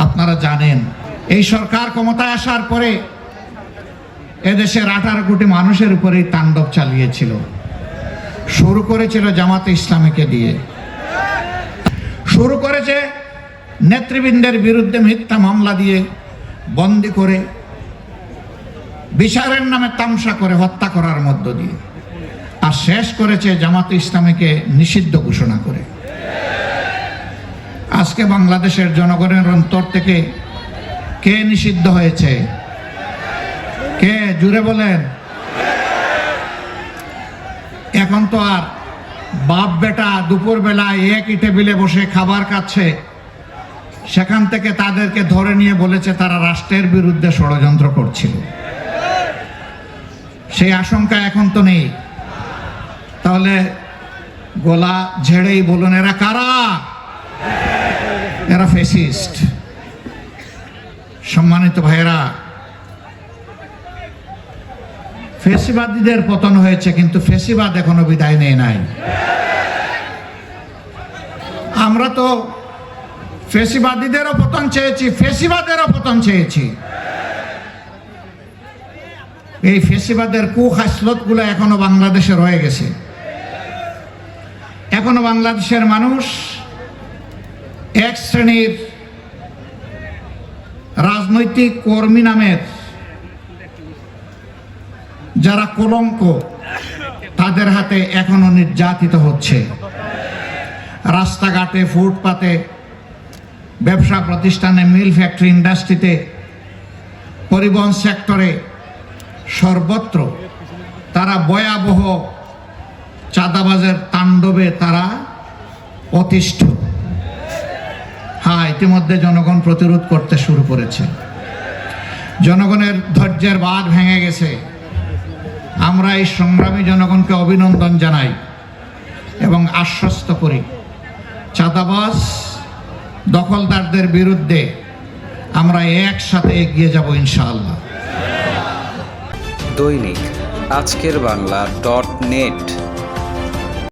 আপনারা জানেন এই সরকার ক্ষমতায় আসার পরে এদেশের 18 কোটি মানুষের উপরেই তাণ্ডব চালিয়েছিল। শুরু করেছিল জামাতে ইসলামীকে দিয়ে, শুরু করেছে নেতৃবৃন্দের বিরুদ্ধে মিথ্যা মামলা দিয়ে, বন্দী করে, বিচারের নামে তামসা করে হত্যা করার মধ্য দিয়ে, আর শেষ করেছে জামাতে ইসলামীকে নিষিদ্ধ ঘোষণা করে। আজকে বাংলাদেশের জনগণের অন্তর থেকে কে নিষিদ্ধ হয়েছে? কে? জুড়ে বলেন। এখন তো আর বাপ বেটা দুপুর বেলায় একই টেবিলে বসে খাবার খাচ্ছে, সেখান থেকে তাদেরকে ধরে নিয়ে বলেছে তারা রাষ্ট্রের বিরুদ্ধে ষড়যন্ত্র করছিল। সেই আশঙ্কা এখন তো নেই। তাহলে গলা ঝেড়েই বলুন, এরা কারা? এরা ফ্যাসিস্ট। সম্মানিত ভাইয়েরা, ফ্যাসিবাদীদের পতন হয়েছে, কিন্তু ফ্যাসিবাদ এখনো বিদায় নেয় নাই। আমরা তো ফ্যাসিবাদীদেরও পতন চেয়েছি, ফ্যাসিবাদেরও পতন চেয়েছি। এই ফ্যাসিবাদের কুখাসলতগুলো এখনো বাংলাদেশে রয়ে গেছে। এখনো বাংলাদেশের মানুষ এক শ্রেণীর রাজনৈতিক কর্মী নামের যারা কলঙ্ক, তাদের হাতে এখনো নির্যাতিত হচ্ছে। রাস্তাঘাটে, ফুটপাতে, ব্যবসা প্রতিষ্ঠানে, মিল ফ্যাক্টরি, ইন্ডাস্ট্রিতে, পরিবহন সেক্টরে, সর্বত্র তারা ভয়াবহ চাঁদাবাজের তাণ্ডবে তারা অতিষ্ঠ। হ্যাঁ, ইতিমধ্যে জনগণ প্রতিরোধ করতে শুরু করেছে। জনগণের ধৈর্যের বাঁধ ভেঙে গেছে। আমরা এই সংগ্রামী জনগণকে অভিনন্দন জানাই এবং আশ্বস্ত করি, চাঁদাবাজ দখলদারদের বিরুদ্ধে আমরা একসাথে এগিয়ে যাব ইনশাআল্লাহ। দৈনিক আজকের বাংলা .net